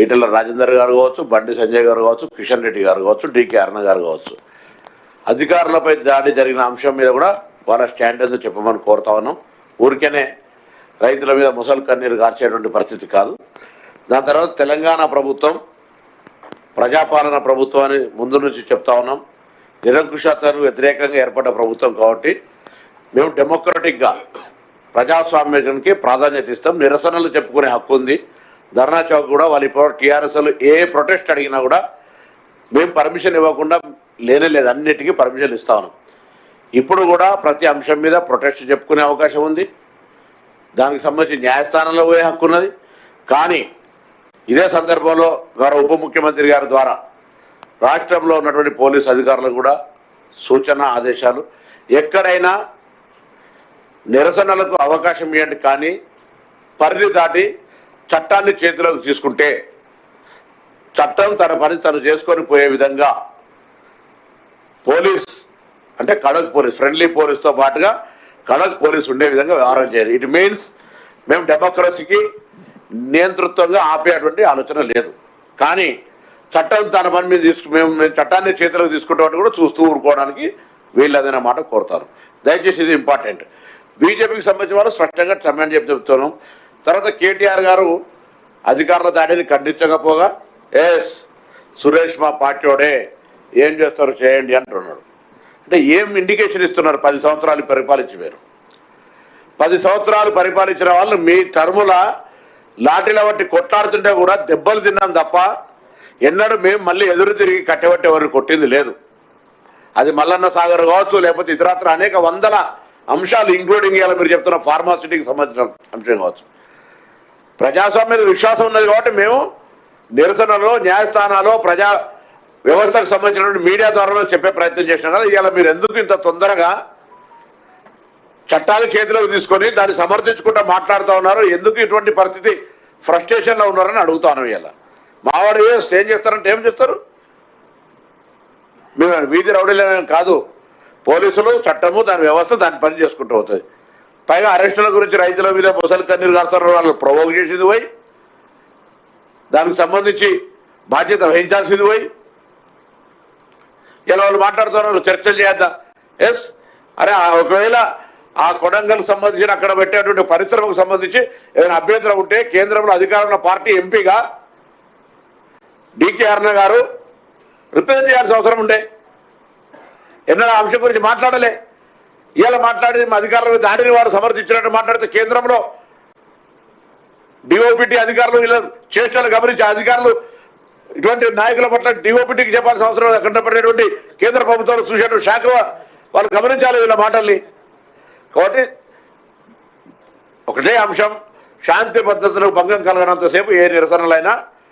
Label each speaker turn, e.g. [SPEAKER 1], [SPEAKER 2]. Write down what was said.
[SPEAKER 1] ఈటెల రాజేందర్ గారు కావచ్చు, బండి సంజయ్ గారు కావచ్చు, కిషన్ రెడ్డి గారు కావచ్చు, డికే అరుణ గారు కావచ్చు, అధికారులపై దాడి జరిగిన అంశం మీద కూడా వాళ్ళ స్టాండ్ ఎందుకు చెప్పమని కోరుతా ఉన్నాం. ఊరికేనే రైతుల మీద ముసలి కన్నీరు కార్చేటువంటి పరిస్థితి కాదు. దాని తర్వాత తెలంగాణ ప్రభుత్వం ప్రజాపాలన ప్రభుత్వం అని ముందు నుంచి చెప్తా ఉన్నాం. నిరంకుశతకు వ్యతిరేకంగా ఏర్పడ్డ ప్రభుత్వం కాబట్టి మేము డెమోక్రటిక్గా ప్రజాస్వామ్యానికి ప్రాధాన్యత ఇస్తాం. నిరసనలు చెప్పుకునే హక్కు ఉంది. ధర్నా చౌక్ కూడా వాళ్ళు ఇప్పుడు టీఆర్ఎస్లు ఏ ప్రొటెస్ట్ అడిగినా కూడా మేము పర్మిషన్ ఇవ్వకుండా లేనేలేదు, అన్నిటికీ పర్మిషన్ ఇస్తా ఉన్నాం. ఇప్పుడు కూడా ప్రతి అంశం మీద ప్రొటెస్ట్ చెప్పుకునే అవకాశం ఉంది. దానికి సంబంధించి న్యాయస్థానంలో పోయే హక్కు ఉన్నది. కానీ ఇదే సందర్భంలో గౌరవ ఉప ముఖ్యమంత్రి గారి ద్వారా రాష్ట్రంలో ఉన్నటువంటి పోలీసు అధికారులకు కూడా సూచన ఆదేశాలు, ఎక్కడైనా నిరసనలకు అవకాశం ఇవ్వండి, కానీ పరిధి దాటి చట్టాన్ని చేతిలోకి తీసుకుంటే చట్టం తన పని తను చేసుకొని పోయే విధంగా పోలీస్ అంటే కడక్ పోలీస్, ఫ్రెండ్లీ పోలీస్తో పాటుగా కడక్ పోలీస్ ఉండే విధంగా వ్యవహారం చేయాలి. ఇట్ మీన్స్ మేము డెమోక్రసీకి నియంతృత్వంగా ఆపేటువంటి ఆలోచన లేదు. కానీ చట్టం తన పని మీద మేము చట్టాన్ని చేతిలోకి తీసుకుంటామని కూడా చూస్తూ ఊరుకోవడానికి వీళ్ళదనే మాట కోరుతారు. దయచేసి ఇది ఇంపార్టెంట్. బీజేపీకి సంబంధించిన వాళ్ళు స్పష్టంగా సమయం చెప్తున్నాం. తర్వాత కేటీఆర్ గారు అధికారుల దాడిని ఖండించకపోగా సురేష్ మా పార్టీోడే, ఏం చేస్తారు చేయండి అంటున్నాడు. అంటే ఏం ఇండికేషన్ ఇస్తున్నారు? 10 సంవత్సరాలు పరిపాలించి మీరు 10 సంవత్సరాలు పరిపాలించిన వాళ్ళు మీ టర్ముల లాఠీల బట్టి కొట్లాడుతుంటే కూడా దెబ్బలు తిన్నాం తప్ప ఎన్నడూ మేము మళ్ళీ ఎదురు తిరిగి కట్టబట్టి ఎవరిని కొట్టింది లేదు. అది మల్లన్న సాగర్ కావచ్చు, లేకపోతే ఇతరత్ర అనేక వందల అంశాలు ఇంక్లూడింగ్ ఇవాళ మీరు చెప్తున్న ఫార్మాసిటీకి సంబంధించిన అంశం కావచ్చు. ప్రజాస్వామ్య విశ్వాసం ఉన్నది కాబట్టి మేము నిరసనలో, న్యాయస్థానాల్లో, ప్రజా వ్యవస్థకు సంబంధించినటువంటి మీడియా ద్వారా చెప్పే ప్రయత్నం చేసినాం కదా. ఇవాళ మీరు ఎందుకు ఇంత తొందరగా చట్టాలు చేతిలోకి తీసుకొని దాన్ని సమర్థించుకుంటూ మాట్లాడుతూ ఉన్నారు? ఎందుకు ఇటువంటి పరిస్థితి ఫ్రస్ట్రేషన్లో ఉన్నారని అడుగుతాను. ఇవాళ మావాడు ఏం చేస్తారంటే ఏం చేస్తారు? మేము వీధి రౌడీలేం కాదు. పోలీసులు, చట్టము, దాని వ్యవస్థ దాని పని చేసుకుంటూ అవుతుంది. పైగా అరెస్టుల గురించి రైతుల మీద ముసలి కన్నీరు కారుతారు. వాళ్ళు ప్రొవోక్ చేసింది పోయి, దానికి సంబంధించి బాధ్యత వహించాల్సింది పోయి, ఇలా వాళ్ళు మాట్లాడుతున్నారు చర్చలు చేద్దాం. అరే ఒకవేళ ఆ కొడంగల్కి సంబంధించిన అక్కడ పెట్టేటువంటి పరిశ్రమకు సంబంధించి ఏదైనా అభ్యంతరం ఉంటే కేంద్రంలో అధికారంలో పార్టీ ఎంపీగా డికే అరుణ గారు రిప్రజెంట్ చేయాల్సిన అవసరం ఉండే. ఎన్నడూ అంశం గురించి మాట్లాడలే. ఇలా మాట్లాడి అధికారుల దాడిని వారు సమర్థించినట్టు మాట్లాడితే కేంద్రంలో డిఓపిటి అధికారులు ఇలా చేష్టలు గమనించి అధికారులు ఇటువంటి నాయకుల పట్ల డిఓపిటికి చెప్పాల్సిన అవసరం అక్కడ పడేటువంటి కేంద్ర ప్రభుత్వాలు చూసేటువంటి శాఖ వాళ్ళు గమనించాలి వీళ్ళ మాటల్ని. కాబట్టి ఒకటే అంశం, శాంతి పద్ధతులకు భంగం కలగనంతసేపు ఏ నిరసనలైనా